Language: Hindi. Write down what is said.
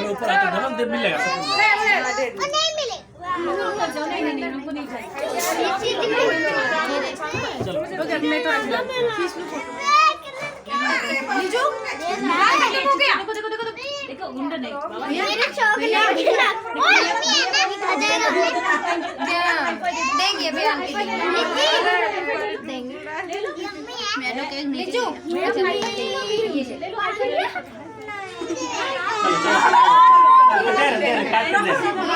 ऊपर आते गरम देर मिलेगा नहीं मिले चलो मैं तो लीजू हो गया देखो देखो देखो देखो गुंडा नहीं मेरे चॉकलेट खिला ओए मम्मी ये खा जाएगा देंगे भी आंटी देंगे मैं तो केक लीजू चलो चलो